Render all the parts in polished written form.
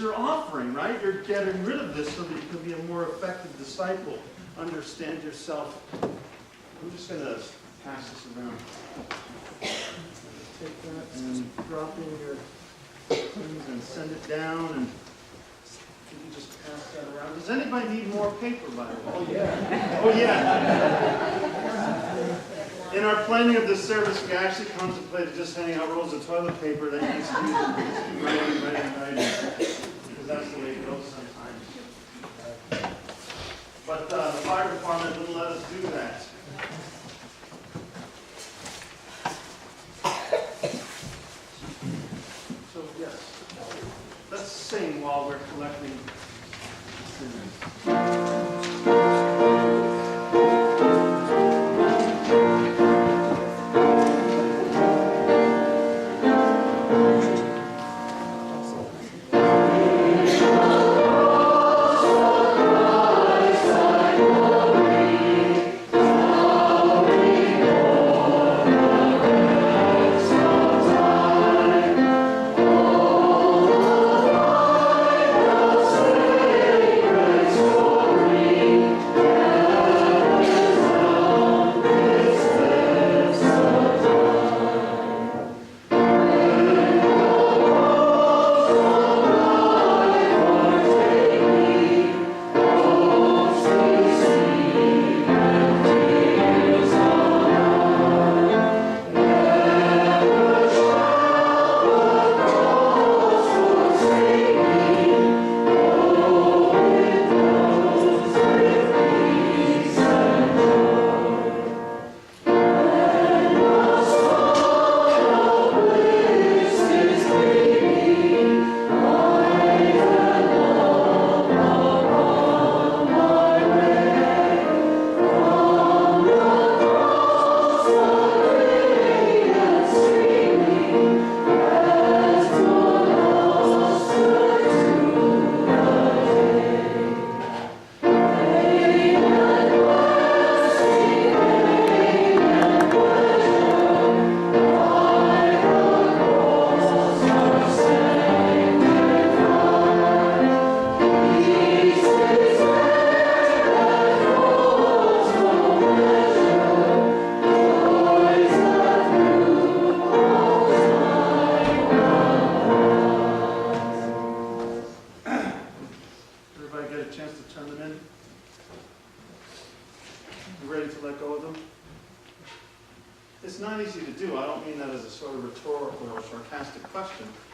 you're offering, right? You're getting rid of this so that you can be a more effective disciple. Understand yourself. I'm just going to pass this around. Take that and drop in your things and send it down, and you can just pass that around. Does anybody need more paper, by the way? Oh, yeah. Oh, yeah. In our planning of this service, we actually contemplated just handing out rolls of toilet paper that needs to be writing. Because that's the way it goes sometimes. But the fire department wouldn't let us do that. So, yes. Let's sing while we're collecting sinners.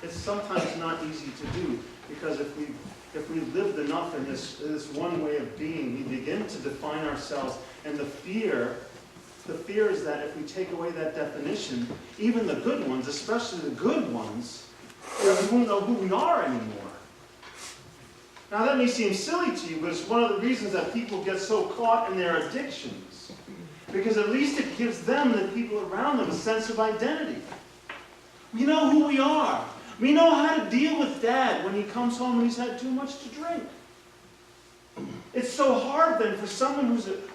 It's sometimes not easy to do, because if we lived enough in this one way of being, we begin to define ourselves, and the fear is that if we take away that definition, even the good ones, especially the good ones, we won't know who we are anymore. Now that may seem silly to you, but it's one of the reasons that people get so caught in their addictions, because at least it gives them, the people around them, a sense of identity. We know who we are. We know how to deal with Dad when he comes home and he's had too much to drink. It's so hard then for someone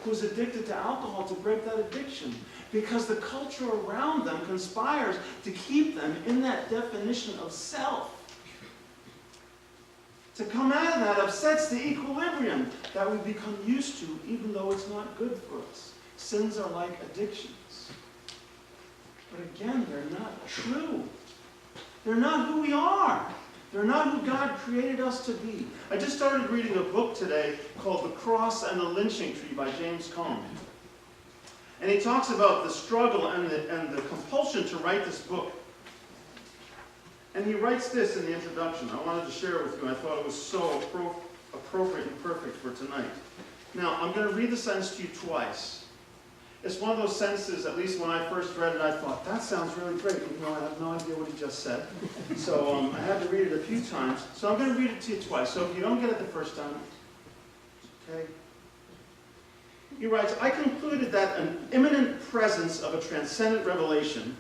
who's addicted to alcohol to break that addiction, because the culture around them conspires to keep them in that definition of self. To come out of that upsets the equilibrium that we've become used to, even though it's not good for us. Sins are like addictions. But again, they're not true. They're not who we are. They're not who God created us to be. I just started reading a book today called The Cross and the Lynching Tree by James Cone. And he talks about the struggle and the compulsion to write this book. And he writes this in the introduction. I wanted to share it with you. I thought it was so appropriate and perfect for tonight. Now, I'm going to read the sentence to you twice. It's one of those sentences, at least when I first read it, I thought, that sounds really great, even though I have no idea what he just said. So I had to read it a few times. So I'm going to read it to you twice. So if you don't get it the first time, okay? He writes, I concluded that an imminent presence of a transcendent revelation,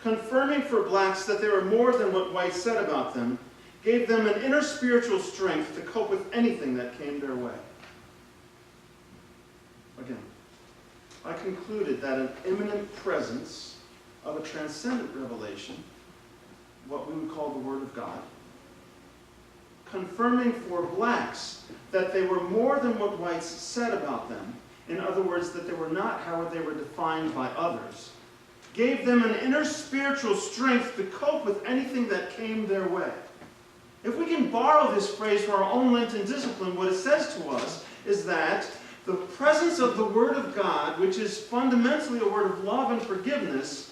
confirming for blacks that they were more than what whites said about them, gave them an inner spiritual strength to cope with anything that came their way. Again. I concluded that an imminent presence of a transcendent revelation, what we would call the Word of God, confirming for blacks that they were more than what whites said about them, in other words, that they were not how they were defined by others, gave them an inner spiritual strength to cope with anything that came their way. If we can borrow this phrase for our own Lenten discipline, what it says to us is that the presence of the Word of God, which is fundamentally a word of love and forgiveness,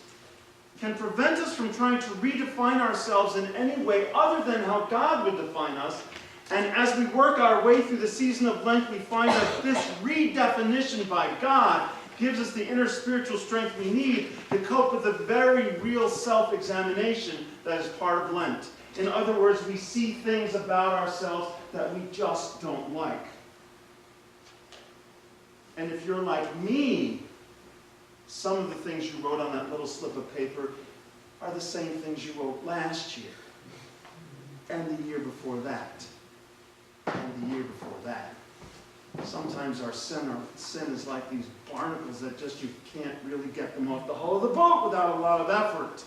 can prevent us from trying to redefine ourselves in any way other than how God would define us. And as we work our way through the season of Lent, we find that this redefinition by God gives us the inner spiritual strength we need to cope with the very real self-examination that is part of Lent. In other words, we see things about ourselves that we just don't like. And if you're like me, some of the things you wrote on that little slip of paper are the same things you wrote last year, and the year before that, and the year before that. Sometimes our sin is like these barnacles that just you can't really get them off the hull of the boat without a lot of effort.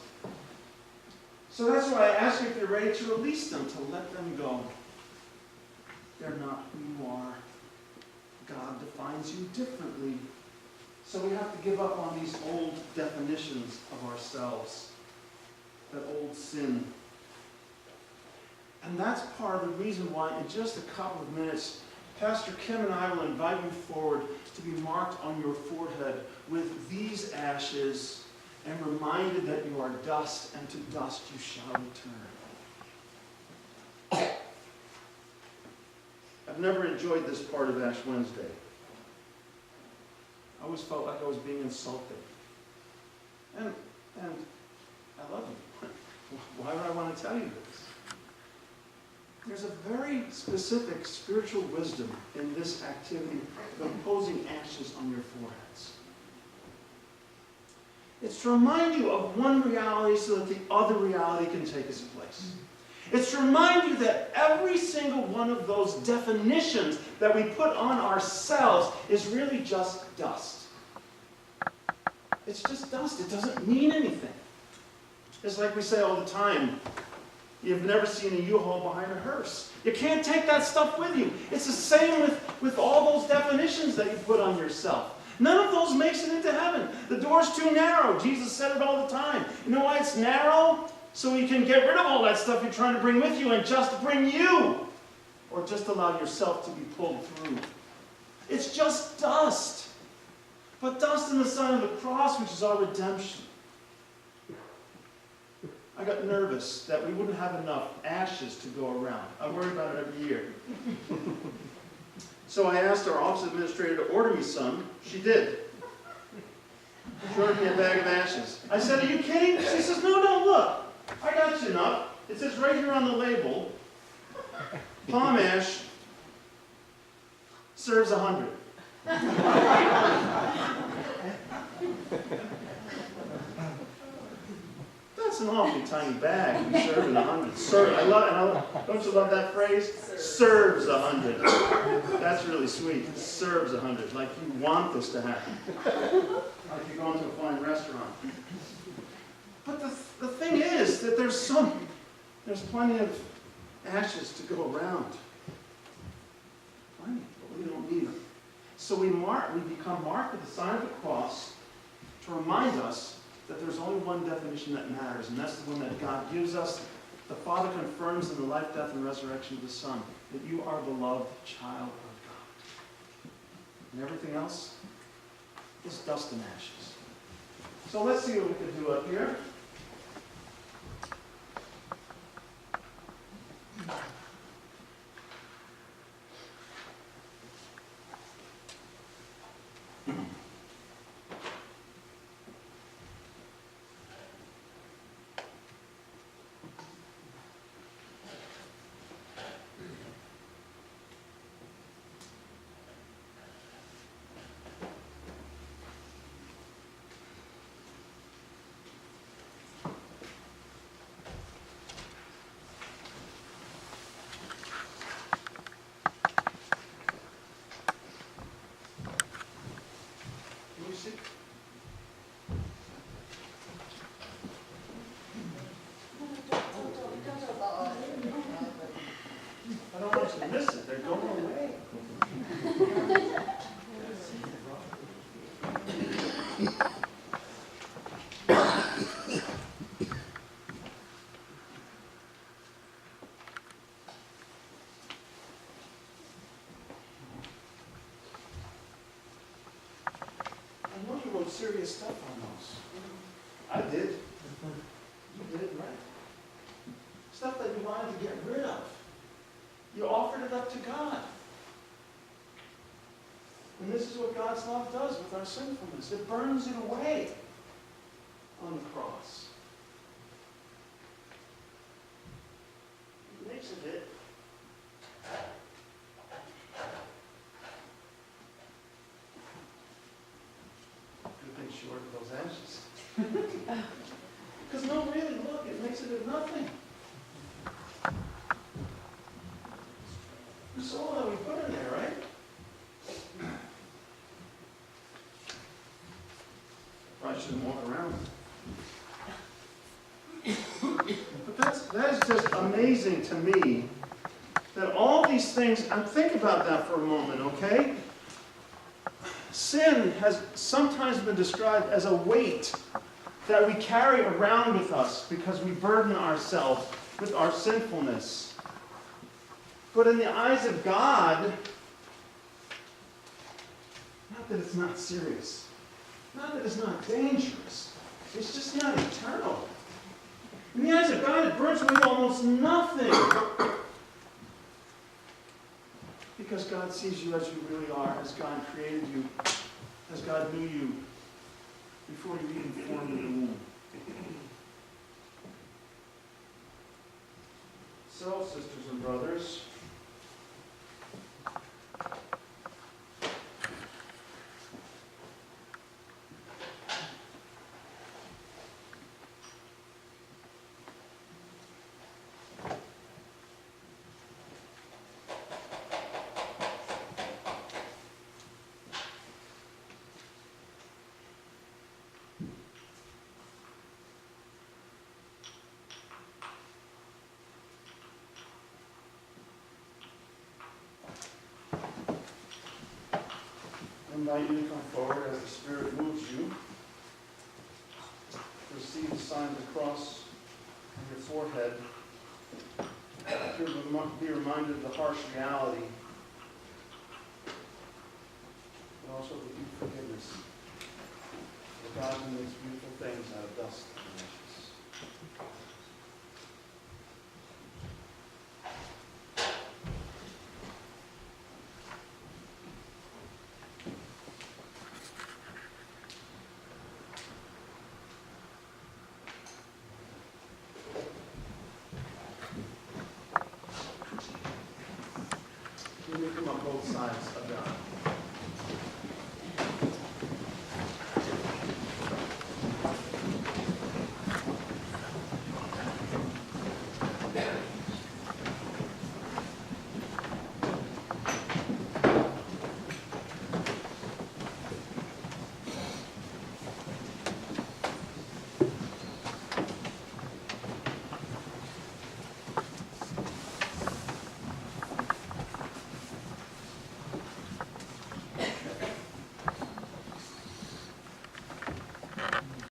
So that's why I ask you if you're ready to release them, to let them go. They're not who you are. God defines you differently. So we have to give up on these old definitions of ourselves, that old sin. And that's part of the reason why in just a couple of minutes, Pastor Kim and I will invite you forward to be marked on your forehead with these ashes and reminded that you are dust, and to dust you shall return. I've never enjoyed this part of Ash Wednesday. I always felt like I was being insulted. And I love you. Why would I want to tell you this? There's a very specific spiritual wisdom in this activity of imposing ashes on your foreheads. It's to remind you of one reality so that the other reality can take its place. It's to remind you that every single one of those definitions that we put on ourselves is really just dust. It's just dust. It doesn't mean anything. It's like we say all the time, you've never seen a U-Haul behind a hearse. You can't take that stuff with you. It's the same with all those definitions that you put on yourself. None of those makes it into heaven. The door's too narrow. Jesus said it all the time. You know why it's narrow? So you can get rid of all that stuff you're trying to bring with you and just bring you. Or just allow yourself to be pulled through. It's just dust. But dust in the sign of the cross, which is our redemption. I got nervous that we wouldn't have enough ashes to go around. I worry about it every year. So I asked our office administrator to order me some. She did. She ordered me a bag of ashes. I said, "Are you kidding?" She says, "No, look. I got you enough. It says right here on the label, palm ash serves 100. That's an awfully tiny bag. You serve in 100. Don't you love that phrase? Serves 100. That's really sweet. Serves 100. Like you want this to happen. Like you're going to a fine restaurant. But the thing is that there's plenty of ashes to go around. Plenty, but we don't need them. So we become marked with the sign of the cross to remind us that there's only one definition that matters, and that's the one that God gives us. The Father confirms in the life, death, and resurrection of the Son that you are a beloved child of God. And everything else is dust and ashes. So let's see what we can do up here. Listen, they're going away. I know you wrote serious stuff on those. I did. You did, right? Stuff that you wanted to get rid of. You offered it up to God. And this is what God's love does with our sinfulness. It burns it away on the cross. It makes it good thing short of those ashes. Because no, really, look, it makes it a nothing. The soul that we put in there, right? Probably shouldn't walk around. But that is just amazing to me that all these things, and think about that for a moment, okay? Sin has sometimes been described as a weight that we carry around with us because we burden ourselves with our sinfulness. But in the eyes of God, not that it's not serious, not that it's not dangerous, it's just not eternal. In the eyes of God, it burns away almost nothing. Because God sees you as you really are, as God created you, as God knew you before you even formed in the womb. So, sisters and brothers, I invite you to come forward as the Spirit moves you. Receive the sign of the cross on your forehead. To be reminded of the harsh reality, but also the deep forgiveness of God who makes beautiful things out of dust and ashes. You may come on both sides of God.